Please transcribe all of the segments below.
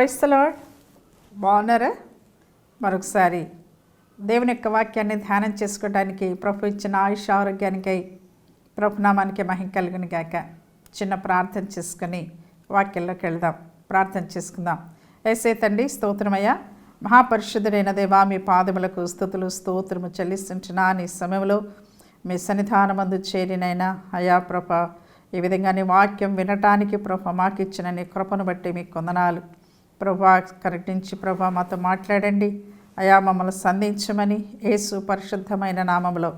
Praise the lord. బాగున్నారా? మరొకసారి దేవుని యొక్క వాక్యాన్ని ధ్యానం చేసుకోవడానికి ప్రభు ఇచ్చిన ఆయుష్ ఆరోగ్యానికై ప్రభునామానికి మహిమ కలుగును గాక. చిన్న ప్రార్థన చేసుకుని వాక్యంలోకి వెళ్దాం. ప్రార్థన చేసుకుందాం. యేసయ్య తండ్రి, స్తోత్రమయ్యా. మహాపరిశుద్ధుడైన దేవా, మీ పాదములకు స్తుతులు స్తోత్రము చెల్లిస్తుంటున్నా. నీ సమయంలో మీ సన్నిధానమందు చేరినైనా అయా ప్రభ, ఈ విధంగా నీ వాక్యం వినటానికి ప్రభ మాకు ఇచ్చిన నీ కృపను బట్టి మీకు వందనాలు ప్రభా. కనికరించి ప్రభా మాతో మాట్లాడండి అయా, మమ్మల్ని సంధించమని యేసు పరిశుద్ధమైన నామములో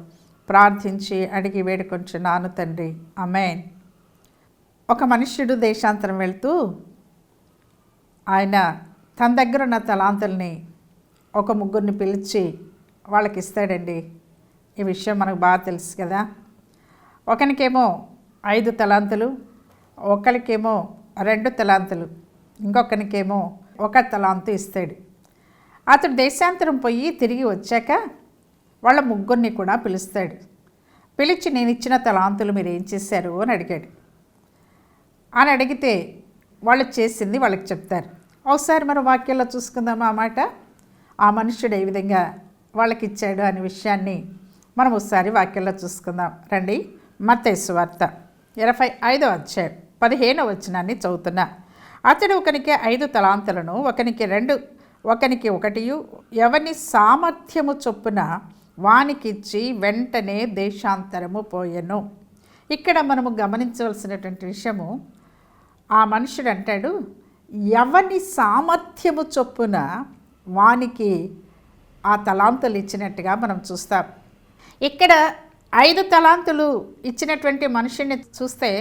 ప్రార్థించి అడిగి వేడుకొంచున్నాను తండ్రి, ఆమేన్. ఒక మనుష్యుడు దేశాంతరం వెళ్తూ ఆయన తన దగ్గర ఉన్న తలాంతుల్ని ఒక ముగ్గురిని పిలిచి వాళ్ళకి ఇస్తాడండి. ఈ విషయం మనకు బాగా తెలుసు కదా. ఒకరికేమో 5 తలాంతులు, ఒకరికేమో 2 తలాంతులు, ఇంకొకరికేమో 1 తలాంతు ఇస్తాడు. అతడు దేశాంతరం పోయి తిరిగి వచ్చాక వాళ్ళ ముగ్గురిని కూడా పిలుస్తాడు. పిలిచి, నేను ఇచ్చిన తలాంతులు మీరు ఏం చేశారు అని అడిగాడు. అని అడిగితే వాళ్ళు చేసింది వాళ్ళకి చెప్తారు. ఒకసారి మనం వాక్యంలో చూసుకుందాం ఆ మాట. ఆ మనుష్యుడు ఏ విధంగా వాళ్ళకి ఇచ్చాడు అనే విషయాన్ని మనం ఒకసారి వాక్యంలో చూసుకుందాం రండి. మత్తయి సువార్త 25వ అధ్యాయం 15వ వచనాన్ని చదువుతున్నా. అతడు ఒకనికి 5 తలాంతులను, ఒకనికి 2, ఒకనికి 1 ఎవని సామర్థ్యము చొప్పున వానికిచ్చి వెంటనే దేశాంతరము పోయెను. ఇక్కడ మనము గమనించవలసినటువంటి విషయము, ఆ మనుషుడు అంటాడు ఎవని సామర్థ్యము చొప్పున వానికి ఆ తలాంతులు ఇచ్చినట్టుగా మనం చూస్తాం. ఇక్కడ 5 తలాంతులు ఇచ్చినటువంటి మనుషుని చూస్తే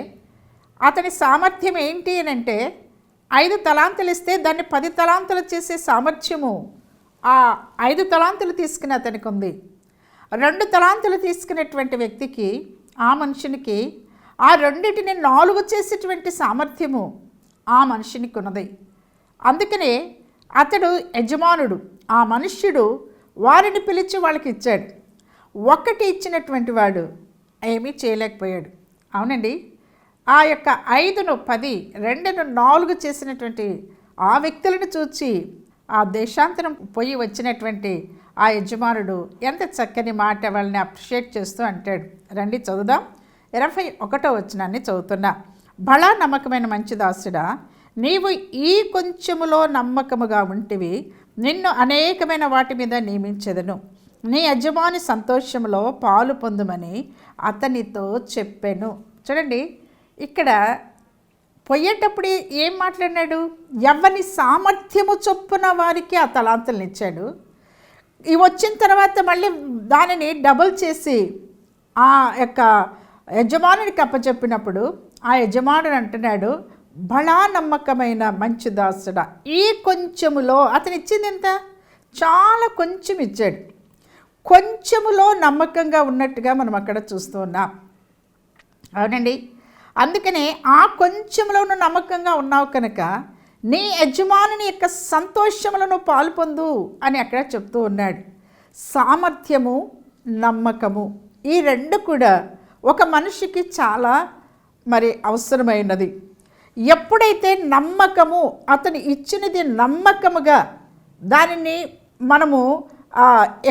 అతని సామర్థ్యం ఏంటి అని అంటే, 5 తలాంతులు ఇస్తే దాన్ని 10 తలాంతులు చేసే సామర్థ్యము ఆ 5 తలాంతులు తీసుకుని అతనికి ఉంది. 2 తలాంతులు తీసుకునేటువంటి వ్యక్తికి, ఆ మనుషునికి ఆ 2టిని 4 చేసేటువంటి సామర్థ్యము ఆ మనుషునికి ఉన్నది. అందుకనే అతడు యజమానుడు, ఆ మనుష్యుడు వారిని పిలిచి వాళ్ళకి ఇచ్చాడు. 1 ఇచ్చినటువంటి వాడు ఏమీ చేయలేకపోయాడు. అవునండి, ఆ యొక్క 5ను 10, 2ను 4 చేసినటువంటి ఆ వ్యక్తులను చూచి ఆ దేశాంతరం పోయి వచ్చినటువంటి ఆ యజమానుడు ఎంత చక్కని మాట వాళ్ళని అప్రిషియేట్ చేస్తూ అంటాడు. రండి చదువుదాం. 21వ వచనాన్ని చదువుతున్నా. బలా నమ్మకమైన మంచి దాసుడా, నీవు ఈ కొంచెములో నమ్మకముగా ఉంటివి, నిన్ను అనేకమైన వాటి మీద నియమించెదను, నీ యజమాని సంతోషంలో పాలు పొందుమని అతనితో చెప్పెను. చూడండి, ఇక్కడ పోయేటప్పుడు ఏం మాట్లాడినాడు? ఎవరి సామర్థ్యము చొప్పున వారికి ఆ తలాంతులను ఇచ్చాడు. ఇవి వచ్చిన తర్వాత మళ్ళీ దానిని డబుల్ చేసి ఆ యొక్క యజమానునికి అప్పచెప్పినప్పుడు ఆ యజమానుడు అంటున్నాడు, బలా నమ్మకమైన మంచి దాసుడా, ఈ కొంచెములో అతను ఇచ్చింది ఎంత? చాలా కొంచెం ఇచ్చాడు. కొంచెములో నమ్మకంగా ఉన్నట్టుగా మనం అక్కడ చూస్తూ ఉన్నాం. అవునండి, అందుకనే ఆ కొంచెంలో నువ్వు నమ్మకంగా ఉన్నావు కనుక నీ యజమానుని యొక్క సంతోషములను పాల్పొందు అని అక్కడ చెప్తూ ఉన్నాడు. సామర్థ్యము, నమ్మకము, ఈ 2 కూడా ఒక మనిషికి చాలా అవసరమైనది. ఎప్పుడైతే నమ్మకము, అతను ఇచ్చినది నమ్మకముగా దానిని మనము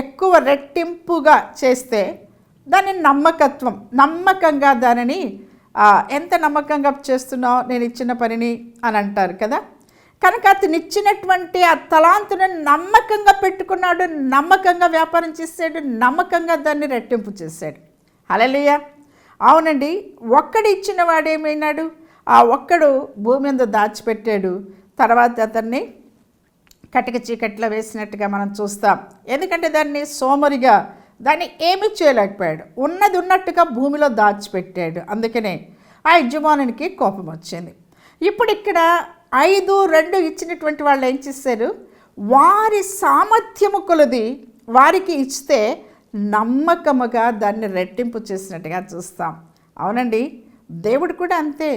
ఎక్కువ రెట్టింపుగా చేస్తే దాని నమ్మకత్వం, నమ్మకంగా దానిని ఎంత నమ్మకంగా చేస్తున్నావు నేను ఇచ్చిన పనిని అని అంటారు కదా. కనుక అతను ఇచ్చినటువంటి ఆ తలాంతును నమ్మకంగా పెట్టుకున్నాడు, నమ్మకంగా వ్యాపారం చేశాడు, నమ్మకంగా దాన్ని రెట్టింపు చేశాడు. హల్లెలూయా. అవునండి, 1 ఇచ్చిన వాడేమైనాడు? ఆ 1 భూమి మీద దాచిపెట్టాడు. తర్వాత అతన్ని కటిక చీకట్లో వేసినట్టుగా మనం చూస్తాం. ఎందుకంటే దాన్ని సోమరిగా దాన్ని ఏమీ చేయలేకపోయాడు. ఉన్నది ఉన్నట్టుగా భూమిలో దాచిపెట్టాడు. అందుకనే ఆ యజమానునికి కోపం వచ్చింది. ఇప్పుడు ఇక్కడ 5, 2 ఇచ్చినటువంటి వాళ్ళు ఏం చేశారు? వారి సామర్థ్యము కొలది వారికి ఇస్తే నమ్మకముగా దాన్ని రెట్టింపు చేసినట్టుగా చూస్తాం. అవునండి, దేవుడు కూడా అంతే.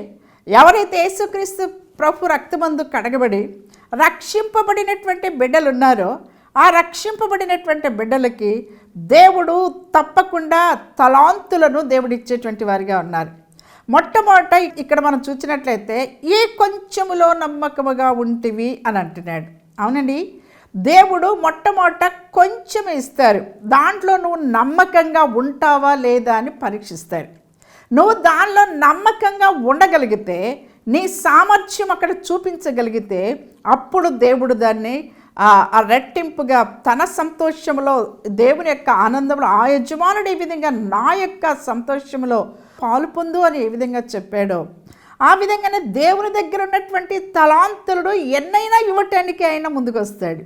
ఎవరైతే యేసుక్రీస్తు ప్రభు రక్తమందు కడగబడి రక్షింపబడినటువంటి బిడ్డలు ఉన్నారో, ఆ రక్షింపబడినటువంటి బిడ్డలకి దేవుడు తప్పకుండా తలాంతులను దేవుడు ఇచ్చేటువంటి వారిగా ఉన్నారు. మొట్టమొదట ఇక్కడ మనం చూసినట్లయితే ఈ కొంచెములో నమ్మకముగా ఉంటివి అని అంటున్నాడు. అవునండి, దేవుడు మొట్టమొదట కొంచెం ఇస్తారు, దాంట్లో నువ్వు నమ్మకంగా ఉంటావా లేదా అని పరీక్షిస్తాడు. నువ్వు దానిలో నమ్మకంగా ఉండగలిగితే, నీ సామర్థ్యం అక్కడ చూపించగలిగితే, అప్పుడు దేవుడు దాన్ని ఆ రెట్టింపుగా తన సంతోషంలో, దేవుని యొక్క ఆనందంలో, ఆ యజమానుడు ఈ విధంగా నా యొక్క సంతోషంలో పాలు పొందు అని ఏ విధంగా చెప్పాడో, ఆ విధంగానే దేవుని దగ్గర ఉన్నటువంటి తలాంతులు ఎన్నైనా ఇవ్వటానికి ఆయన ముందుకు వస్తాడు.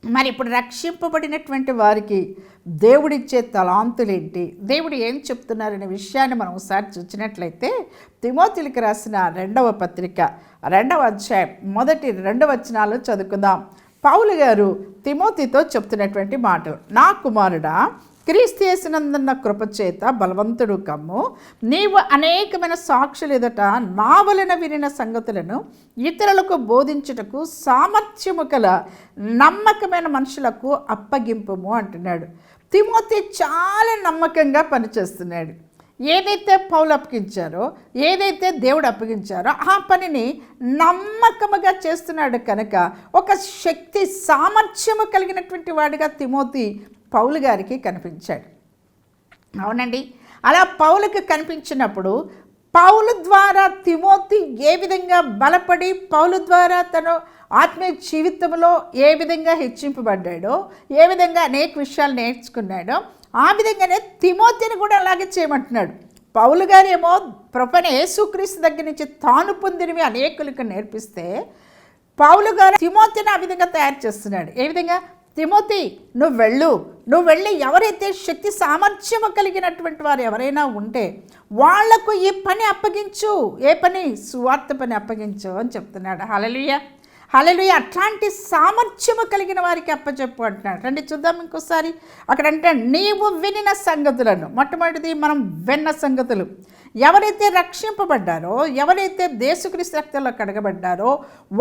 మరి ఇప్పుడు రక్షింపబడినటువంటి వారికి దేవుడిచ్చే తలాంతులేంటి, దేవుడు ఏం చెప్తున్నారనే విషయాన్ని మనం ఒకసారి చూసినట్లయితే, తిమోతికి రాసిన 2వ పత్రిక 2వ అధ్యాయం 1-2 వచనాలు చదువుకుందాం. పౌలు గారు తిమోతితో చెప్తున్నటువంటి మాటలు. నా కుమారుడా, క్రీస్తు యేసునందున్న కృపచేత బలవంతుడు కమ్ము. నీవు అనేకమైన సాక్షులు ఎదుట నా వలన వినిన సంగతులను ఇతరులకు బోధించుటకు సామర్థ్యము కల నమ్మకమైన మనుషులకు అప్పగింపుము అంటున్నాడు. తిమోతి చాలా నమ్మకంగా పనిచేస్తున్నాడు. ఏదైతే పౌలు అప్పగించారో, ఏదైతే దేవుడు అప్పగించారో ఆ పనిని నమ్మకముగా చేస్తున్నాడు. కనుక ఒక శక్తి సామర్థ్యము కలిగినటువంటి వాడిగా తిమోతి పౌలు గారికి కనిపించాడు. అవునండి, అలా పౌలుకి కనిపించినప్పుడు పౌలు ద్వారా తిమోతి ఏ విధంగా బలపడి, పౌలు ద్వారా తను ఆత్మీయ జీవితంలో ఏ విధంగా హెచ్చింపబడ్డాడో, ఏ విధంగా అనేక విషయాలు నేర్చుకున్నాడో, ఆ విధంగానే తిమోతిని కూడా అలాగే చేయమంటున్నాడు. పౌలు గారేమో ప్రభువైన యేసుక్రీస్తు దగ్గర నుంచి తాను పొందినవి అనేకులకు నేర్పిస్తే, పౌలు గారు తిమోతిని ఆ విధంగా తయారు చేస్తున్నాడు. ఏ విధంగా? తిమోతి, నువ్వు వెళ్ళి ఎవరైతే శక్తి సామర్థ్యము కలిగినటువంటి వారు ఎవరైనా ఉంటే వాళ్లకు ఈ పని అప్పగించు. ఏ పని? సువార్త పని అప్పగించు అని చెప్తున్నాడు. హల్లెలూయా, హల్లెలూయా. అట్లాంటి సామర్థ్యము కలిగిన వారికి అప్పచెప్పు అంటున్నాడు. రండి చూద్దాం ఇంకోసారి. అక్కడంటే నీవు వినిన సంగతులను, మొట్టమొదటిది మనం విన్న సంగతులు. ఎవరైతే రక్షింపబడ్డారో, ఎవరైతే యేసుక్రీస్తు రక్తంలో కడగబడ్డారో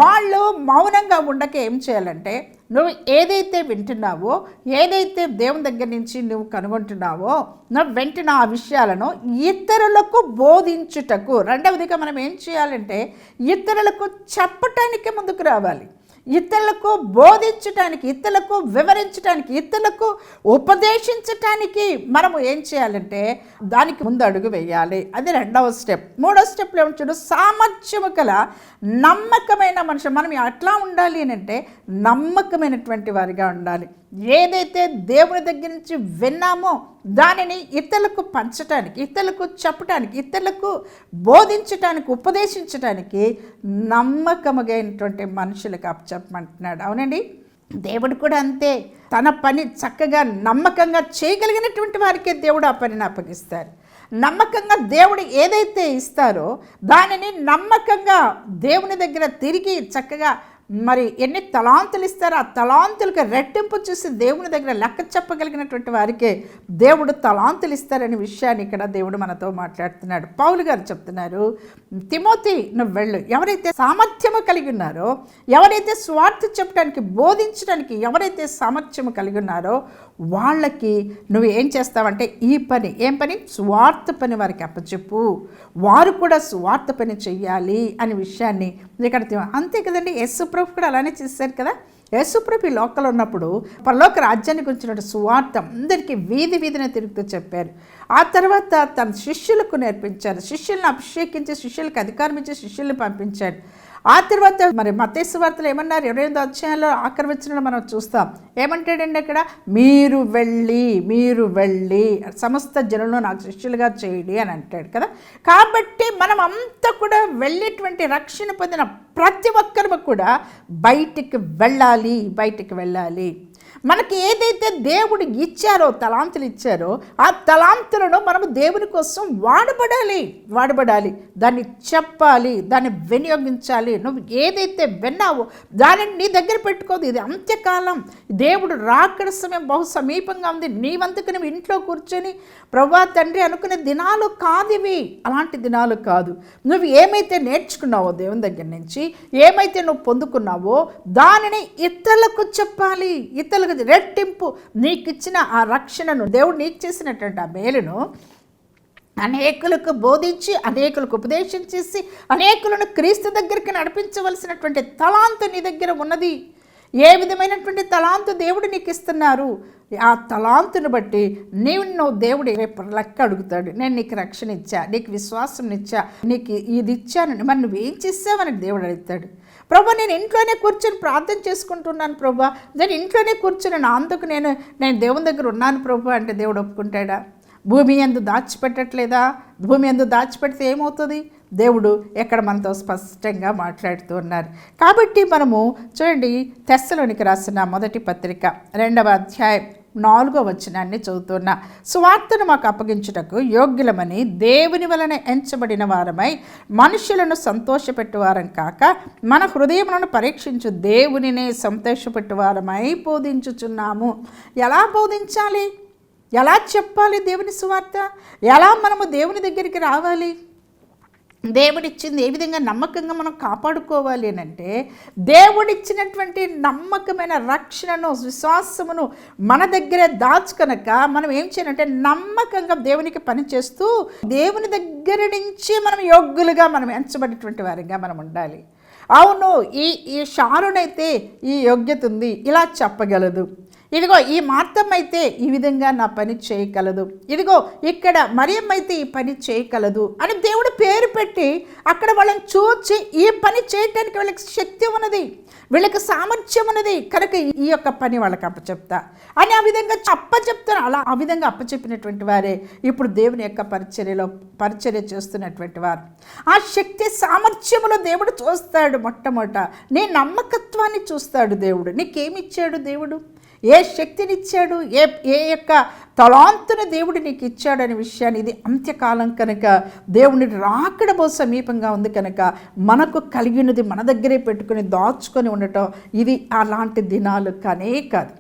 వాళ్ళు మౌనంగా ఉండక ఏం చేయాలంటే, నువ్వు ఏదైతే వింటున్నావో, ఏదైతే దేవుని దగ్గర నుంచి నువ్వు కనుగొంటున్నావో, నువ్వు వెంటనే ఆ విషయాలను ఇతరులకు బోధించుటకు. రెండవదిగా మనం ఏం చేయాలంటే, ఇతరులకు చెప్పటానికి ముందుకు రావాలి. ఇతరులకు బోధించటానికి, ఇతరులకు వివరించడానికి, ఇతరులకు ఉపదేశించటానికి మనము ఏం చేయాలంటే దానికి ముందు అడుగు వేయాలి. అది 2వ స్టెప్. 3వ స్టెప్లో ఏమంటాడు? సామర్థ్యము గల నమ్మకమైన మనిషి. మనం ఎట్లా ఉండాలి అని అంటే, నమ్మకమైనటువంటి వారిగా ఉండాలి. ఏదైతే దేవుని దగ్గర నుంచి విన్నామో దానిని ఇతరులకు పంచటానికి, ఇతరులకు చెప్పటానికి, ఇతరులకు బోధించటానికి, ఉపదేశించటానికి నమ్మకమైనటువంటి మనుషులకు అప్పచెప్పమంటున్నాడు. అవునండి, దేవుడు కూడా అంతే. తన పని చక్కగా నమ్మకంగా చేయగలిగినటువంటి వారికే దేవుడు ఆ పనిని అప్పగిస్తారు. నమ్మకంగా దేవుడు ఏదైతే ఇస్తారో దానిని నమ్మకంగా దేవుని దగ్గర తిరిగి చక్కగా మరి ఎన్ని తలాంతులు ఇస్తారో ఆ తలాంతులకు రెట్టింపు చూసి దేవుని దగ్గర లెక్క చెప్పగలిగినటువంటి వారికే దేవుడు తలాంతులు ఇస్తారనే విషయాన్ని ఇక్కడ దేవుడు మనతో మాట్లాడుతున్నాడు. పౌలు గారు చెప్తున్నారు, తిమోతి నువ్వు వెళ్ళు. ఎవరైతే సామర్థ్యము కలిగి ఉన్నారో, ఎవరైతే స్వార్థ చెప్పడానికి, బోధించడానికి ఎవరైతే సామర్థ్యము కలిగి ఉన్నారో వాళ్ళకి నువ్వు ఏం చేస్తావంటే ఈ పని, ఏం పని? స్వార్థ పని వారికి అప్పచెప్పు. వారు కూడా స్వార్థ పని చెయ్యాలి అనే విషయాన్ని ఇక్కడ అంతే కదండి. యేసుప్రభు కూడా అలానే చేశారు కదా. యేసుప్రభు ఈ లోకంలో ఉన్నప్పుడు పరలోక రాజ్యాన్ని గురించినటువంటి సువార్త అందరికీ వీధి వీధిని తిరుగుతూ చెప్పారు. ఆ తర్వాత తన శిష్యులకు నేర్పించారు. శిష్యులను అభిషేకించి, శిష్యులకు అధికారం ఇచ్చి శిష్యుల్ని పంపించాడు. ఆ తర్వాత మరి మత్తయి సువార్తలో ఏమన్నారు? 28వ అధ్యాయంలో ఆఖరి వచనంలో మనం చూస్తాం. ఏమంటాడండి అక్కడ? మీరు వెళ్ళి సమస్త జనులను నాకు శిష్యులుగా చేయండి అని అంటాడు కదా. కాబట్టి మనం అంతా కూడా వెళ్ళేటువంటి రక్షణ పొందిన ప్రతి ఒక్కరు కూడా బయటికి వెళ్ళాలి. మనకి ఏదైతే దేవుడు ఇచ్చారో, తలాంతులు ఇచ్చారో, ఆ తలాంతులను మనము దేవుని కోసం వాడబడాలి. దాన్ని చెప్పాలి, దాన్ని వినియోగించాలి. నువ్వు ఏదైతే విన్నావో దానిని నీ దగ్గర పెట్టుకోదు. ఇది అంత్యకాలం, దేవుడు రాకడ సమయం బహు సమీపంగా ఉంది. నీవంతకు నువ్వు ఇంట్లో కూర్చొని ప్రభువా తండ్రి అనుకునే దినాలు కాదు ఇవి. అలాంటి దినాలు కాదు. నువ్వు ఏమైతే నేర్చుకున్నావో దేవుని దగ్గర నుంచి, ఏమైతే నువ్వు పొందుకున్నావో దానిని ఇతరులకు చెప్పాలి. ఇతరులకు రెట్టింపు నీకు ఇచ్చిన ఆ రక్షణను, దేవుడు నీకు చేసినటువంటి ఆ మేలును అనేకులకు బోధించి, అనేకులకు ఉపదేశం చేసి, అనేకులను క్రీస్తు దగ్గరికి నడిపించవలసినటువంటి తలాంతు నీ దగ్గర ఉన్నది. ఏ విధమైనటువంటి తలాంతు దేవుడు నీకు ఇస్తున్నారు, ఆ తలాంతుని బట్టి నువ్వు దేవుడు రేపు లెక్క అడుగుతాడు. నేను నీకు రక్షణ ఇచ్చా, నీకు విశ్వాసం ఇచ్చా, నీకు ఇది ఇచ్చాను, మరి నువ్వేం చేసావని దేవుడు అడుగుతాడు. ప్రభా, నేను ఇంట్లోనే కూర్చొని ప్రార్థన చేసుకుంటున్నాను ప్రభా, నేను ఇంట్లోనే కూర్చొని అందుకు నేను దేవుని దగ్గర ఉన్నాను ప్రభా అంటే దేవుడు ఒప్పుకుంటాడా? భూమి యందు దాచిపెట్టట్లేదా? భూమి యందు దాచిపెడితే ఏమవుతుంది? దేవుడు ఎక్కడ మనతో స్పష్టంగా మాట్లాడుతూ ఉన్నారు. కాబట్టి మనము చూడండి, తెస్సలోనికి రాసిన మొదటి పత్రిక 2వ అధ్యాయం 4వ వచనాన్ని చదువుతున్నా. సువార్తను మాకు అప్పగించుటకు యోగ్యులమని దేవుని వలన ఎంచబడిన వారమై మనుషులను సంతోషపెట్టువారం కాక మన హృదయములను పరీక్షించు దేవునినే సంతోషపెట్టువారమై బోధించుచున్నాము. ఎలా బోధించాలి? ఎలా చెప్పాలి దేవుని సువార్త? ఎలా మనము దేవుని దగ్గరికి రావాలి? దేవుడిచ్చింది ఏ విధంగా నమ్మకంగా మనం కాపాడుకోవాలి అని అంటే, దేవుడిచ్చినటువంటి నమ్మకమైన రక్షణను, విశ్వాసమును మన దగ్గరే దాచుకనక మనం ఏం చేయాలంటే నమ్మకంగా దేవునికి పనిచేస్తూ దేవుని దగ్గర నుంచి మనం యోగ్యులుగా మనం ఎంచబడినటువంటి వారిగా మనం ఉండాలి. అవును, ఈ షారునైతే ఈ యోగ్యత ఉంది, ఇలా చెప్పగలదు. ఇదిగో ఈ మార్తమ్మ అయితే ఈ విధంగా నా పని చేయగలదు, ఇదిగో ఇక్కడ మరియమ్మ అయితే ఈ పని చేయగలదు అని దేవుడు పేరు పెట్టి అక్కడ వాళ్ళని చూచి ఈ పని చేయడానికి వీళ్ళకి శక్తి ఉన్నది, వీళ్ళకి సామర్థ్యం ఉన్నది కనుక ఈ యొక్క పని వాళ్ళకి అప్పచెప్తా అని ఆ విధంగా అప్పచెప్తాను. అలా ఆ విధంగా అప్పచెప్పినటువంటి వారే ఇప్పుడు దేవుని యొక్క పరిచర్య చేస్తున్నటువంటి వారు. ఆ శక్తి సామర్థ్యములో దేవుడు చూస్తాడు. మొట్టమొదట నీ నమ్మకత్వాన్ని చూస్తాడు దేవుడు. నీకేమిచ్చాడు దేవుడు? ఏ శక్తినిచ్చాడు? ఏ యొక్క తలాంతుని దేవుడు నీకు ఇచ్చాడు అనే విషయాన్ని, ఇది అంత్యకాలం కనుక దేవుని రాకడ బహు సమీపంగా ఉంది కనుక మనకు కలిగినది మన దగ్గరే పెట్టుకుని దాచుకొని ఉండటం ఇది అలాంటి దినాలు కానే కాదు.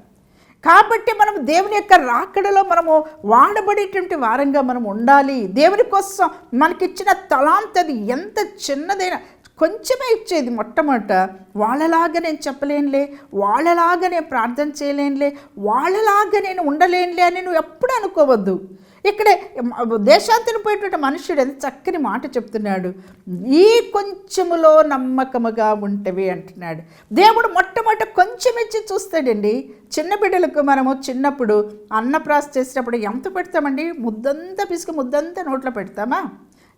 కాబట్టి మనం దేవుని యొక్క రాకడలో మనము వాడబడేటువంటి వారంగా మనం ఉండాలి. దేవుని కోసం మనకిచ్చిన తలాంత్ అది ఎంత చిన్నదైనా కొంచెమే ఇచ్చేది. మొట్టమొదట వాళ్ళలాగా నేను చెప్పలేనులే, వాళ్ళలాగా నేను ప్రార్థన చేయలేనులే, వాళ్ళలాగా నేను ఉండలేనులే అని నువ్వు ఎప్పుడు అనుకోవద్దు. ఇక్కడ దేశాంతరం పోయేటువంటి మనుషుడు ఎంత చక్కని మాట చెప్తున్నాడు, ఈ కొంచెములో నమ్మకముగా ఉంటవి అంటున్నాడు. దేవుడు మొట్టమొదట కొంచెం ఇచ్చి చూస్తాడండి. చిన్న బిడ్డలకు మనము చిన్నప్పుడు అన్నప్రాస చేసేటప్పుడు ఎంత పెడతామండి? ముద్దంతా పిసుకు ముద్దంతా నోట్లో పెడతామా?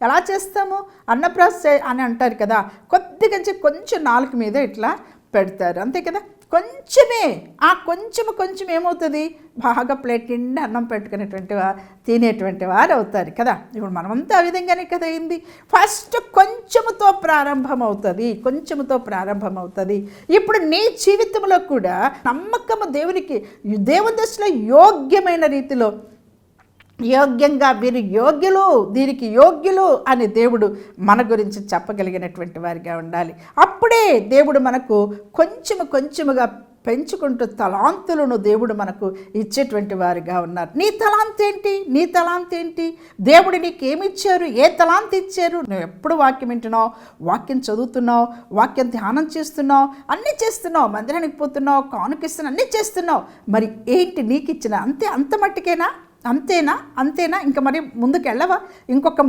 ఎలా చేస్తాము? అన్నప్రాస అని అంటారు కదా, కొద్దిగా కొంచెం నాలుక మీద ఇట్లా పెడతారు, అంతే కదా. కొంచెమే, ఆ కొంచెం ఏమవుతుంది? బాగా ప్లేట్ నిండా అన్నం పెట్టుకునేటువంటి తినేటువంటి వారు అవుతారు కదా. ఇప్పుడు మనమంతా ఆ విధంగానే కదా అయింది. ఫస్ట్ కొంచెముతో ప్రారంభమవుతుంది. ఇప్పుడు నీ జీవితంలో కూడా నమ్మకము దేవునికి దేవుని దృష్టిలో యోగ్యమైన రీతిలో యోగ్యంగా మీరు యోగ్యులు, దీనికి యోగ్యులు అని దేవుడు మన గురించి చెప్పగలిగినటువంటి వారిగా ఉండాలి. అప్పుడే దేవుడు మనకు కొంచెముగా పెంచుకుంటూ తలాంతులను దేవుడు మనకు ఇచ్చేటువంటి వారిగా ఉన్నారు. నీ తలాంత్ ఏంటి? దేవుడు నీకేమిచ్చారు? ఏ తలాంత్ ఇచ్చారు? నువ్వు ఎప్పుడు వాక్యం వింటున్నావు, వాక్యం చదువుతున్నావు, వాక్యం ధ్యానం చేస్తున్నావు, అన్నీ చేస్తున్నావు, మందిరానికి పోతున్నావు, కానుకిస్తున్నావు, అన్నీ చేస్తున్నావు. మరి ఏంటి నీకు ఇచ్చిన? అంత మట్టుకేనా? అంతేనా? ఇంకా మరి ముందుకు వెళ్ళవా? ఇంకొక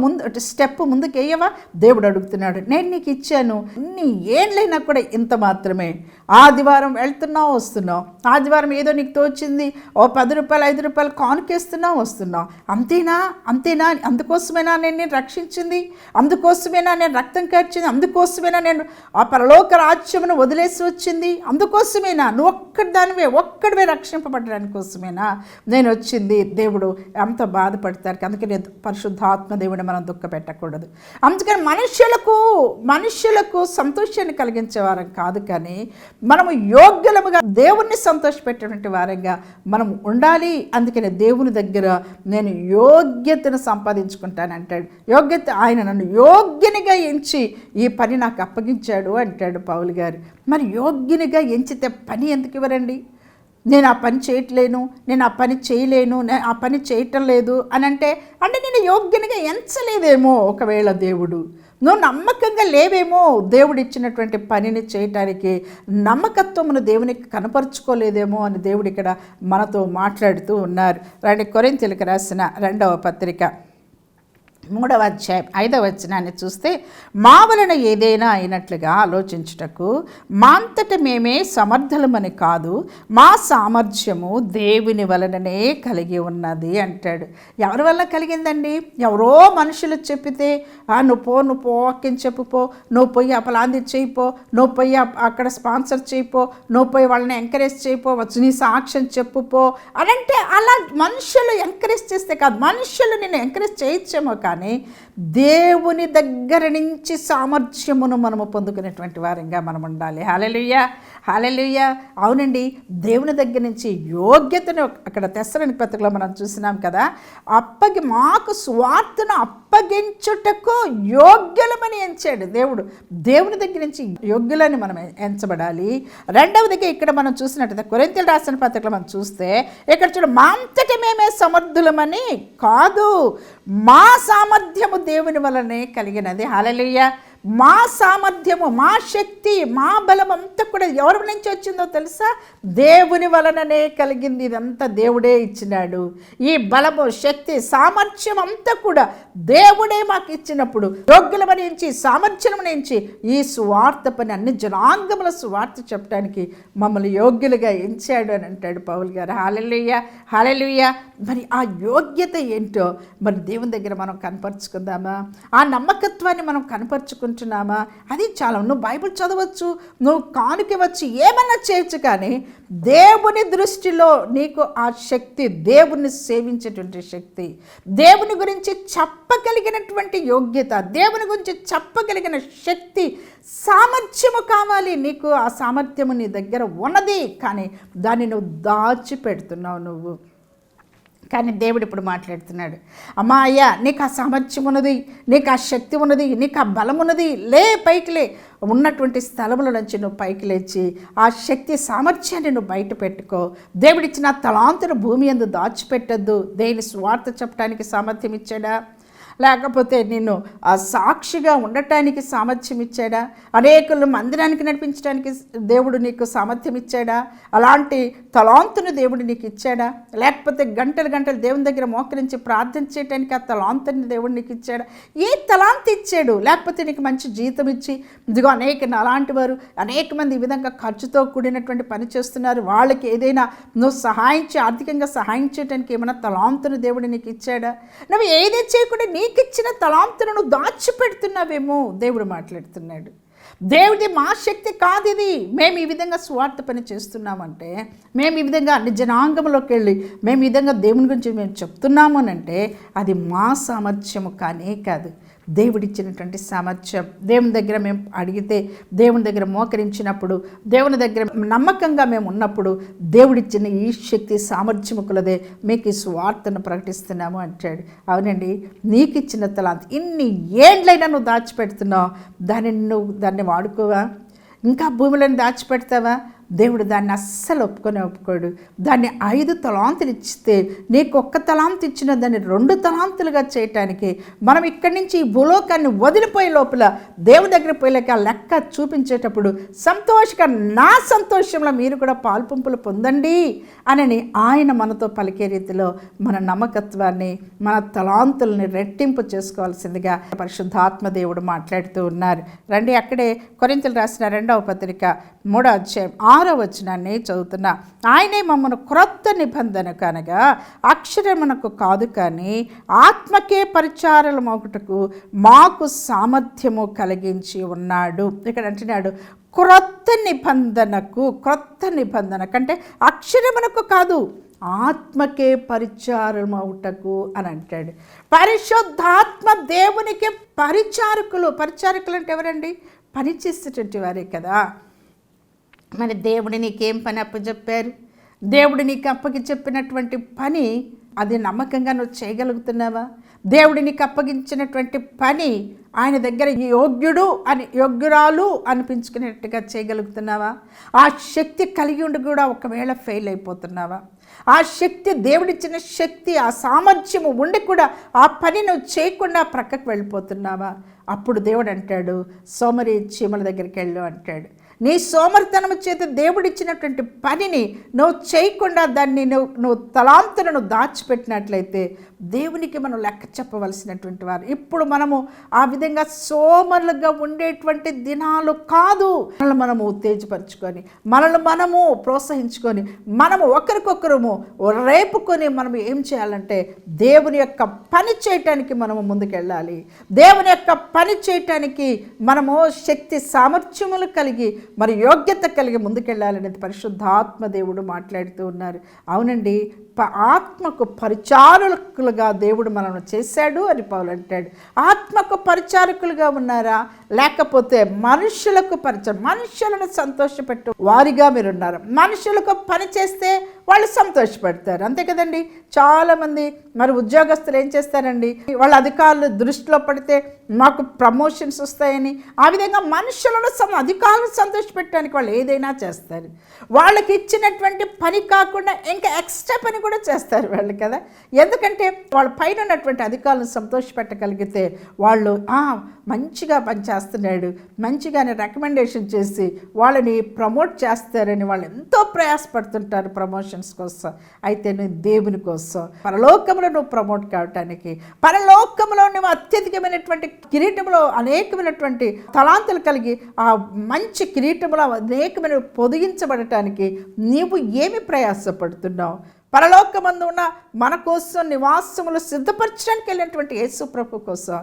స్టెప్ ముందుకు వేయవా? దేవుడు అడుగుతున్నాడు. నేను నీకు ఇచ్చాను, నీ ఏళ్ళైనా కూడా ఇంత మాత్రమే. ఆదివారం వెళ్తున్నావు, వస్తున్నావు, ఆదివారం ఏదో నీకు తోచింది, ఓ 10 రూపాయలు 5 రూపాయలు కానుకేస్తున్నావు, వస్తున్నావు. అంతేనా? అందుకోసమేనా నేను రక్షించింది? అందుకోసమేనా నేను రక్తం కార్చింది? అందుకోసమేనా నేను ఆ పరలోక రాజ్యమును వదిలేసి వచ్చింది? అందుకోసమేనా? నువ్వు ఒక్కడివే రక్షింపబడడానికి కోసమేనా నేను వచ్చింది? దేవుడు ఎంత బాధపడతారు. అందుకని పరిశుద్ధాత్మ దేవుడిని మనం దుఃఖ పెట్టకూడదు. అందుకని మనుషులకు సంతోషాన్ని కలిగించే వారం కాదు, కానీ మనము యోగ్యులముగా దేవుణ్ణి సంతోషపెట్టేటువంటి వారంగా మనం ఉండాలి. అందుకని దేవుని దగ్గర నేను యోగ్యతను సంపాదించుకుంటానంటాడు. యోగ్యత, ఆయన నన్ను యోగ్యునిగా ఎంచి ఈ పని నాకు అప్పగించాడు అంటాడు పౌలు గారు. మరి యోగ్యునిగా ఎంచితే పని ఎందుకు ఇవ్వరండి? నేను ఆ పని చేయట్లేను, నేను ఆ పని చేయలేను, నేను ఆ పని చేయటం లేదు అని అంటే నేను యోగ్యునిగా ఎంచలేదేమో. ఒకవేళ దేవుడు నువ్వు నమ్మకంగా లేవేమో, దేవుడు ఇచ్చినటువంటి పనిని చేయటానికి నమ్మకత్వమును దేవునికి కనపరుచుకోలేదేమో అని దేవుడు ఇక్కడ మనతో మాట్లాడుతూ ఉన్నారు. రండి, కొరింథీయులకు రాసిన 2వ పత్రిక 3వ అధ్యాయం 5వ వచనాన్ని చూస్తే, మా వలన ఏదైనా అయినట్లుగా ఆలోచించుటకు మా అంతట మేమే సమర్థులమని కాదు, మా సామర్థ్యము దేవుని వలననే కలిగి ఉన్నది అంటాడు. ఎవరి వల్ల కలిగిందండి? ఎవరో మనుషులు చెప్పితే నువ్వు పో వాక్యం చెప్పుపో, నువ్వు పోయి అపలాంది చేయిపో, నువ్వు పోయి అక్కడ స్పాన్సర్ చేయిపో, నువ్వు పోయి వాళ్ళని ఎంకరేజ్ చేయిపో, నీ సాక్ష్యం చెప్పుపో అని అంటే, అలా మనుషులు ఎంకరేజ్ చేస్తే కాదు, మనుషులు నిన్ను ఎంకరేజ్ చేయొచ్చేమో కానీ దేవుని దగ్గర నుంచి సామర్థ్యమును మనము పొందుకునేటువంటి వారంగా మనం ఉండాలి. హల్లెలూయా, హల్లెలూయా. అవునండి, దేవుని దగ్గర నుంచి యోగ్యతను అక్కడ తెస్సలోనికీ పత్రికలో మనం చూసినాం కదా, మాకు స్వార్థను అప్పగించుటకు యోగ్యులమని ఎంచాడు దేవుడు. దేవుని దగ్గర నుంచి యోగ్యులని మనం ఎంచబడాలి. రెండవదిగా ఇక్కడ మనం చూసినట్టు కొరింథీయులకు రాసిన పత్రికలో మనం చూస్తే, ఇక్కడ చూడ, మా అంతటి మేమే సమర్థులమని కాదు, మా సామర్థ్యము దేవుని వలనే కలిగినది. హల్లెలూయా. మా సామర్థ్యము, మా శక్తి, మా బలం అంతా కూడా ఎవరి నుంచి వచ్చిందో తెలుసా? దేవుని వలననే కలిగింది. ఇదంతా దేవుడే ఇచ్చినాడు. ఈ బలము, శక్తి, సామర్థ్యం అంతా కూడా దేవుడే మాకు ఇచ్చినప్పుడు యోగ్యులమని ఎంచి, సామర్థ్యమని ఎంచి ఈ సువార్త పని, అన్ని జనాంగముల సువార్త చెప్పడానికి మమ్మల్ని యోగ్యులుగా ఎంచాడు అని అంటాడు పౌలు గారు. హల్లెలూయా, హల్లెలూయా. మరి ఆ యోగ్యత ఏంటో మరి దేవుని దగ్గర మనం కనపరుచుకుందామా? ఆ నమ్మకత్వాన్ని మనం కనపరుచుకుంటున్నామా? అది చాలా. నువ్వు బైబిల్ చదవచ్చు, నువ్వు కానుకవచ్చు, ఏమన్నా చేయొచ్చు, కానీ దేవుని దృష్టిలో నీకు ఆ శక్తి, దేవుని సేవించేటువంటి శక్తి, దేవుని గురించి చెప్పగలిగినటువంటి యోగ్యత, దేవుని గురించి చెప్పగలిగిన శక్తి, సామర్థ్యము కావాలి. నీకు ఆ సామర్థ్యము నీ దగ్గర ఉన్నది, కానీ దాన్ని నువ్వు దాచిపెడుతున్నావు నువ్వు. కానీ దేవుడు ఇప్పుడు మాట్లాడుతున్నాడు, అమ్మా అయ్యా, నీకు ఆ సామర్థ్యం ఉన్నది, నీకు ఆ శక్తి ఉన్నది, నీకు ఆ బలం ఉన్నది, లే పైకి లే, ఉన్నటువంటి స్థలముల నుంచి నువ్వు పైకి లేచి ఆ శక్తి సామర్థ్యాన్ని నువ్వు బయట పెట్టుకో. దేవుడిచ్చిన తలాంతును భూమి యందు దాచిపెట్టద్దు. దేవుని స్వార్థ చెప్పడానికి సామర్థ్యం ఇచ్చాడా? లేకపోతే నిన్ను ఆ సాక్షిగా ఉండటానికి సామర్థ్యం ఇచ్చాడా? అనేకులు మందిరానికి నడిపించడానికి దేవుడు నీకు సామర్థ్యం ఇచ్చాడా? అలాంటి తలాంతును దేవుడు నీకు ఇచ్చాడా? లేకపోతే గంటలు గంటలు దేవుని దగ్గర మోకరించి ప్రార్థన చేయడానికి ఆ తలాంతుని దేవుడు నీకు ఇచ్చాడా? ఏ తలాంతు ఇచ్చాడు? లేకపోతే నీకు మంచి జీతం ఇచ్చి, ఇదిగో అలాంటి వారు అనేక మంది ఈ విధంగా ఖర్చుతో కూడినటువంటి పని చేస్తున్నారు, వాళ్ళకి ఏదైనా నువ్వు ఆర్థికంగా సహాయం చేయడానికి ఏమైనా తలాంతును దేవుడు నీకు ఇచ్చాడా? నువ్వు ఏది చేయకుండా నీకు ఇచ్చిన తలాంతులను దాచిపెడుతున్నావేమో దేవుడు మాట్లాడుతున్నాడు. దేవుడి మా శక్తి కాదు ఇది. మేము ఈ విధంగా స్వార్థ పని చేస్తున్నామంటే, మేము ఈ విధంగా అన్ని జనాంగంలోకి వెళ్ళి మేము ఈ విధంగా దేవుని గురించి మేము చెప్తున్నాము అని అంటే, అది మా సామర్థ్యము కానే కాదు, దేవుడిచ్చినటువంటి సామర్థ్యం. దేవుని దగ్గర మేము అడిగితే, దేవుని దగ్గర మోకరించినప్పుడు, దేవుని దగ్గర నమ్మకంగా మేము ఉన్నప్పుడు దేవుడిచ్చిన ఈ శక్తి సామర్థ్యము కులదే మీకు ఈ స్వార్థను ప్రకటిస్తున్నాము అంటాడు. అవునండి, నీకు ఇచ్చిన తలాంత్ ఇన్ని ఏండ్లైనా నువ్వు దాచిపెడుతున్నావు, దాన్ని వాడుకోవా? ఇంకా భూమిలోని దాచిపెడతావా? దేవుడు దాన్ని అస్సలు ఒప్పుకోడు. దాన్ని 5 తలాంతులు ఇస్తే, నీకు 1 తలాంతు ఇచ్చిన దాన్ని 2 తలాంతులుగా చేయటానికి మనం ఇక్కడి నుంచి ఈ భూలోకాన్ని వదిలిపోయే లోపల దేవుడి దగ్గర పోయేలాక లెక్క చూపించేటప్పుడు నా సంతోషంలో మీరు కూడా పాల్పంపులు పొందండి అని ఆయన మనతో పలికే రీతిలో మన నమ్మకత్వాన్ని, మన తలాంతుల్ని రెట్టింపు చేసుకోవాల్సిందిగా పరిశుద్ధాత్మ దేవుడు మాట్లాడుతూ ఉన్నారు. రండి, అక్కడే కొరింథీయులకు రాసిన 2వ పత్రిక 3వ అధ్యాయం 6వ వచనాన్ని చదువుతున్నా. ఆయనే మమ్మను క్రొత్త నిబంధన కనగా అక్షరమునకు కాదు కానీ ఆత్మకే పరిచారలమొకటకు మాకు సామర్థ్యము కలిగించి ఉన్నాడు. ఇక్కడ అంటున్నాడు, క్రొత్త నిబంధన కంటే అక్షరమునకు కాదు, ఆత్మకే పరిచారమవుటకు అని అంటాడు. పరిశుద్ధాత్మ దేవునికి పరిచారకులు అంటే ఎవరండి? పనిచేసేటటువంటి వారే కదా. మరి దేవుడు నీకేం పని అప్పచెప్పారు? దేవుడు నీకు అప్పకి చెప్పినటువంటి పని అది నమ్మకంగా నువ్వు చేయగలుగుతున్నావా? దేవుడు నీకు అప్పగించినటువంటి పని ఆయన దగ్గర యోగ్యురాలు అనిపించుకునేట్టుగా చేయగలుగుతున్నావా? ఆ శక్తి కలిగి ఉండి కూడా ఒకవేళ ఫెయిల్ అయిపోతున్నావా? ఆ శక్తి, దేవుడిచ్చిన శక్తి, ఆ సామర్థ్యము ఉండి కూడా ఆ పని నువ్వు చేయకుండా ప్రక్కకు వెళ్ళిపోతున్నావా? అప్పుడు దేవుడు అంటాడు, సోమరి చీమల దగ్గరికి వెళ్ళు అంటాడు. నీ సోమరితనము చేత దేవుడిచ్చినటువంటి పనిని నువ్వు చేయకుండా దాన్ని నువ్వు తలాంతులను దాచిపెట్టినట్లయితే దేవునికి మనం లెక్క చెప్పవలసినటువంటి వారు. ఇప్పుడు మనము ఆ విధంగా సోమరులుగా ఉండేటువంటి దినాలు కాదు. మనల్ని మనము ఉత్తేజపరుచుకొని, మనల్ని మనము ప్రోత్సహించుకొని, మనము ఒకరికొకరము రేపుకొని మనం ఏం చేయాలంటే దేవుని యొక్క పని చేయటానికి మనము ముందుకెళ్ళాలి. దేవుని యొక్క పని చేయటానికి మనము శక్తి సామర్థ్యములు కలిగి మరి యోగ్యత కలిగి ముందుకెళ్ళాలనేది పరిశుద్ధాత్మ దేవుడు మాట్లాడుతూ ఉన్నారు. అవునండి, ఆత్మకు పరిచారకులుగా దేవుడు మనల్ని చేశాడు అని పౌలు అంటాడు. ఆత్మకు పరిచారకులుగా ఉన్నారా? లేకపోతే మనుషులకు మనుషులను సంతోషపెట్టు వారిగా మీరు ఉన్నారు. మనుషులకు పని చేస్తే వాళ్ళు సంతోషపడతారు, అంతే కదండి. చాలామంది మరి ఉద్యోగస్తులు ఏం చేస్తారండి, వాళ్ళ అధికారులు దృష్టిలో పడితే మాకు ప్రమోషన్స్ వస్తాయని ఆ విధంగా మనుషులను అధికారులను సంతోషపెట్టడానికి వాళ్ళు ఏదైనా చేస్తారు. వాళ్ళకి ఇచ్చినటువంటి పని కాకుండా ఇంకా ఎక్స్ట్రా పని కూడా చేస్తారు వాళ్ళు కదా. ఎందుకంటే వాళ్ళ పైన ఉన్నటువంటి అధికారులను సంతోషపెట్టగలిగితే వాళ్ళు మంచిగా పనిచేస్తున్నాడు, మంచిగానే రికమెండేషన్ చేసి వాళ్ళని ప్రమోట్ చేస్తారని వాళ్ళు ఎంతో ప్రయాసపడుతుంటారు ప్రమోషన్స్ కోసం. అయితే నువ్వు దేవుని కోసం పరలోకంలో నువ్వు ప్రమోట్ కావటానికి, పరలోకంలో నువ్వు అత్యధికమైనటువంటి కిరీటంలో అనేకమైనటువంటి తలాంతులు కలిగి ఆ మంచి కిరీటంలో అనేకమైన పొదిగించబడటానికి నీవు ఏమి ప్రయాసపడుతున్నావు? పరలోకమందు ఉన్న మన కోసం నివాసములు సిద్ధపరచడానికి వెళ్ళినటువంటి యేసు ప్రభు కోసం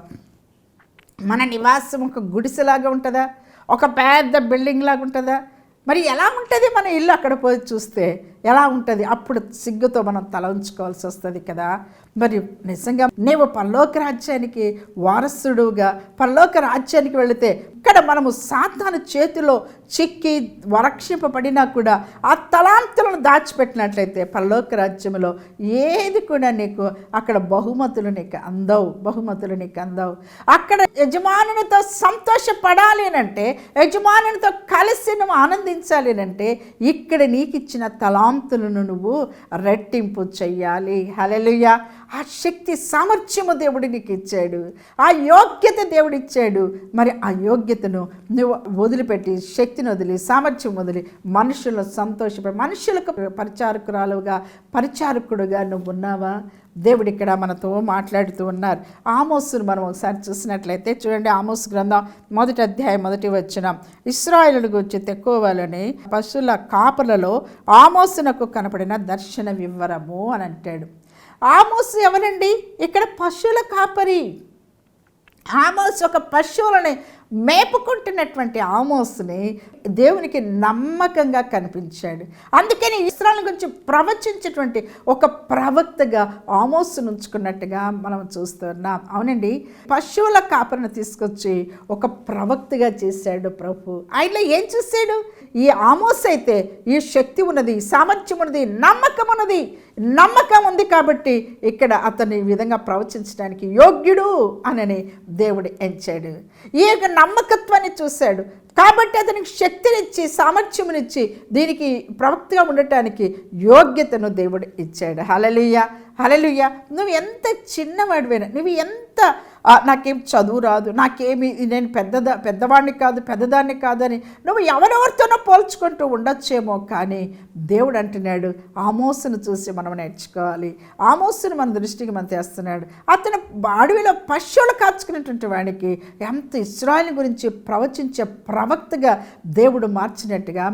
మన నివాసం ఒక గుడిసెలాగా ఉంటుందా? ఒక పెద్ద బిల్డింగ్ లాగా ఉంటుందా? మరి ఎలా ఉంటుంది మన ఇల్లు? అక్కడ పోయి చూస్తే ఎలా ఉంటుంది? అప్పుడు సిగ్గుతో మనం తల ఉంచుకోవాల్సి వస్తుంది కదా. మరి నిజంగా నీవు పరలోక రాజ్యానికి వారసుడుగా పరలోక రాజ్యానికి వెళితే ఇక్కడ మనము సాతాను చేతిలో చిక్కి వరక్షింపబడినా కూడా ఆ తలాంతులను దాచిపెట్టినట్లయితే పరలోక రాజ్యంలో ఏది కూడా నీకు అక్కడ బహుమతులు నీకు అందవు. అక్కడ యజమానునితో సంతోషపడాలి అంటే, యజమానునితో కలిసి నువ్వు ఆనందించాలి అంటే ఇక్కడ నీకు ఇచ్చిన తలాంతులను నువ్వు రెట్టింపు చెయ్యాలి. హల్లెలూయా. ఆ శక్తి సామర్థ్యము దేవుడు నీకు ఇచ్చాడు, ఆ యోగ్యత దేవుడు ఇచ్చాడు. మరి ఆ యోగ్యతను నువ్వు వదిలిపెట్టి, శక్తిని వదిలి, సామర్థ్యం వదిలి మనుషులను సంతోషపడి మనుషులకు పరిచారకుడుగా నువ్వు ఉన్నావా? దేవుడు ఇక్కడ మనతో మాట్లాడుతూ ఉన్నారు. ఆమోసును మనం ఒకసారి చూసినట్లయితే చూడండి, ఆమోసు గ్రంథం 1వ అధ్యాయం 1వ వచనం, ఇశ్రాయేలును గురించి తెక్కువలని పశువుల కాపలలో ఆమోసునకు కనపడిన దర్శన వివరము అని అంటాడు. ఆమోసు ఎవరండి? ఇక్కడ పశువుల కాపరి. ఆమోసు ఒక పశువులని మేపుకుంటున్నటువంటి ఆమోసుని దేవునికి నమ్మకంగా కనిపించాడు. అందుకని ఇశ్రాయేలు గురించి ప్రవచించేటువంటి ఒక ప్రవక్తగా ఆమోసును ఉంచుకున్నట్టుగా మనం చూస్తున్నాం. అవునండి, పశువుల కాపరిని తీసుకొచ్చి ఒక ప్రవక్తగా చేశాడు ప్రభు. ఆయనలో ఏం చూశాడు? ఈ ఆమోస్ అయితే ఈ శక్తి ఉన్నది, సామర్థ్యం ఉన్నది, నమ్మకం ఉంది కాబట్టి ఇక్కడ అతన్ని ఈ విధంగా ప్రవచించడానికి యోగ్యుడు అని దేవుడు ఎంచాడు. ఈ యొక్క నమ్మకత్వాన్ని చూశాడు కాబట్టి అతనికి శక్తినిచ్చి సామర్థ్యమునిచ్చి దీనికి ప్రవక్తగా ఉండటానికి యోగ్యతను దేవుడు ఇచ్చాడు. హల్లెలూయా, హల్లెలూయా. నువ్వు ఎంత చిన్నవాడివైనా, నువ్వు ఎంత నాకేం చదువు రాదు, నేను పెద్దదాన్ని కాదని నువ్వు ఎవరెవరితోనో పోల్చుకుంటూ ఉండొచ్చేమో, కానీ దేవుడు అంటున్నాడు ఆమోసును చూసి మనం నేర్చుకోవాలి. ఆమోసును మన దృష్టికి మనం తెస్తున్నాడు. అతను అడవిలో పశువులు కాచుకునేటువంటి వాడికి ఎంత ఇశ్రాయేలు గురించి ప్రవచించే ప్రవక్తగా దేవుడు మార్చినట్టుగా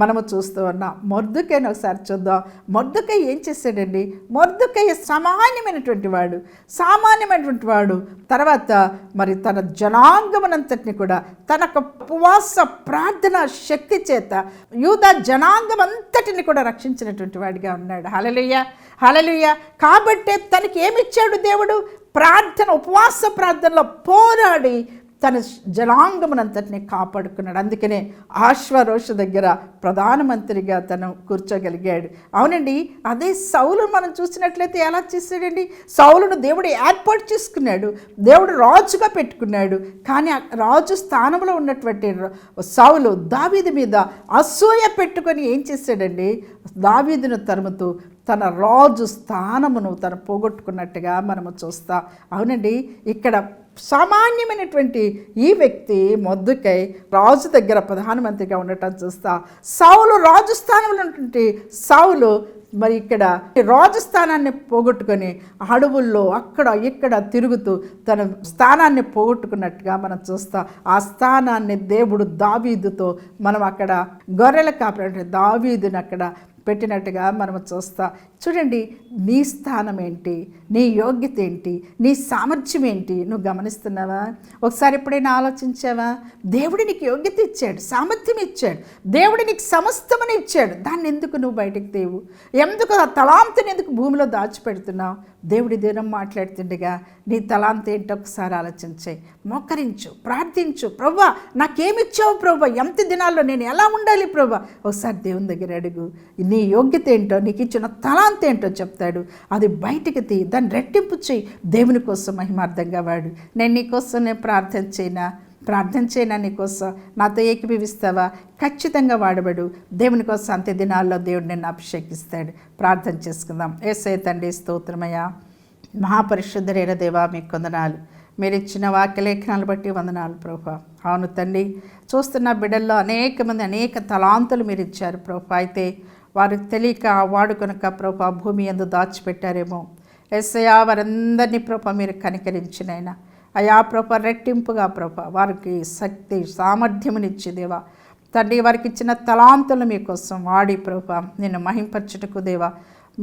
మనము చూస్తూ ఉన్నాం. మొర్దెకైని ఒకసారి చూద్దాం. మొర్దెకై ఏం చేశాడండి? మొర్దెకై సామాన్యమైనటువంటి వాడు. తర్వాత మరి తన జనాంగమనంతటిని కూడా తన ఉపవాస ప్రార్థన శక్తి చేత యూదా జనాంగం అంతటిని కూడా రక్షించినటువంటి వాడిగా ఉన్నాడు. హల్లెలూయా, హల్లెలూయా. కాబట్టి తనకి ఏమిచ్చాడు దేవుడు? ప్రార్థన, ఉపవాస ప్రార్థనలో పోరాడి తన జనాంగమునంతటిని కాపాడుకున్నాడు. అందుకనే ఆశ్వరోష దగ్గర ప్రధానమంత్రిగా తను కూర్చోగలిగాడు. అవునండి, అదే సౌలు మనం చూసినట్లయితే ఎలా చేశాడండి? సౌలును దేవుడు ఏర్పాటు చేసుకున్నాడు, దేవుడు రాజుగా పెట్టుకున్నాడు. కానీ రాజు స్థానంలో ఉన్నటువంటి సౌలు దావీదు మీద అసూయ పెట్టుకొని ఏం చేశాడండి? దావీదును తరుముతూ తన రాజు స్థానమును తను పోగొట్టుకున్నట్టుగా మనము చూస్తాం. అవునండి, ఇక్కడ సామాన్యమైనటువంటి ఈ వ్యక్తి మొర్దెకై రాజు దగ్గర ప్రధానమంత్రిగా ఉండటం చూస్తా. సౌలు రాజు స్థానంలో ఉన్నటువంటి సౌలు మరి ఇక్కడ రాజస్థానాన్ని పోగొట్టుకొని అడవుల్లో అక్కడ ఇక్కడ తిరుగుతూ తన స్థానాన్ని పోగొట్టుకున్నట్టుగా మనం చూస్తాం. ఆ స్థానాన్ని దేవుడు దావీదుతో మనం అక్కడ గొర్రెల కాపరి దావీదుని అక్కడ పెట్టినట్టుగా మనం చూస్తాం. చూడండి, నీ స్థానం ఏంటి, నీ యోగ్యత ఏంటి, నీ సామర్థ్యం ఏంటి నువ్వు గమనిస్తున్నావా? ఒకసారి ఎప్పుడైనా ఆలోచించావా? దేవుడు నీకు యోగ్యత ఇచ్చాడు, సామర్థ్యం ఇచ్చాడు, దేవుడు నీకు సమస్తమని ఇచ్చాడు. దాన్ని ఎందుకు నువ్వు బయటకు తేవు? ఎందుకు ఆ తలాంతుని ఎందుకు భూమిలో దాచిపెడుతున్నావు? దేవుడి దినం మాట్లాడుతుండగా నీ తలాంత ఏంటో ఒకసారి ఆలోచించాయి. మోకరించు, ప్రార్థించు. ప్రభువా నాకేమిచ్చావు ప్రభువా, ఎంత దినాల్లో నేను ఎలా ఉండాలి ప్రభువా? ఒకసారి దేవుని దగ్గర అడుగు. నీ యోగ్యత ఏంటో, నీకు ఇచ్చిన తలాంత ఏంటో చెప్తాడు. అది బయటికి తీ, దాన్ని రెట్టింపు చేయి, దేవుని కోసం మహిమార్థంగా వాడు. నేను నీకోసం నేను ప్రార్థన చేయనా నీకోసం? నాతో ఏకీభవిస్తావా? ఖచ్చితంగా వాడబడు. దేవుని కోసం అంత్య దినాల్లో దేవుడు నిన్ను అభిషేకిస్తాడు. ప్రార్థన చేసుకుందాం. యేసయ్య తండ్రి స్తోత్రమయ్యా, మహాపరిశుద్ధుడైన దేవా మీకు వందనాలు. మీరు ఇచ్చిన వాక్యలేఖనాలు బట్టి వందనాలు ప్రభువా. అవును తండ్రి, చూస్తున్న బిడ్డల్లో అనేక మంది అనేక తలాంతులు మీరు ఇచ్చారు ప్రభువా. అయితే వారికి తెలియక వాడుకొనక ప్రభువా భూమి యందు దాచిపెట్టారేమో. యేసయ్యా వారందరినీ ప్రభువా మీరు కనికరించినైనా అయా ప్రభువా రెట్టింపుగా ప్రభువా వారికి శక్తి సామర్థ్యమునిచ్చి దేవా తండ్రి వారికి ఇచ్చిన తలాంతులు మీకోసం వాడి ప్రభువా నిన్ను మహింపరచుటకు దేవా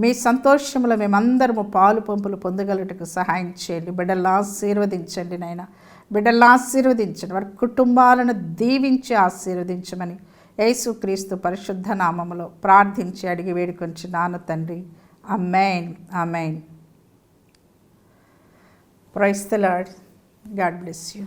మీ సంతోషంలో మేమందరము పాలు పంపులు పొందగలుగుటకు సహాయం చేయండి. బిడ్డలను ఆశీర్వదించండి నాయన, బిడ్డలను ఆశీర్వదించండి. వారి కుటుంబాలను దీవించి ఆశీర్వదించమని యేసుక్రీస్తు పరిశుద్ధ నామములో ప్రార్థించి అడిగి వేడుకొంచున్నాను తండ్రి. Amen, amen. Praise the Lord. God bless you.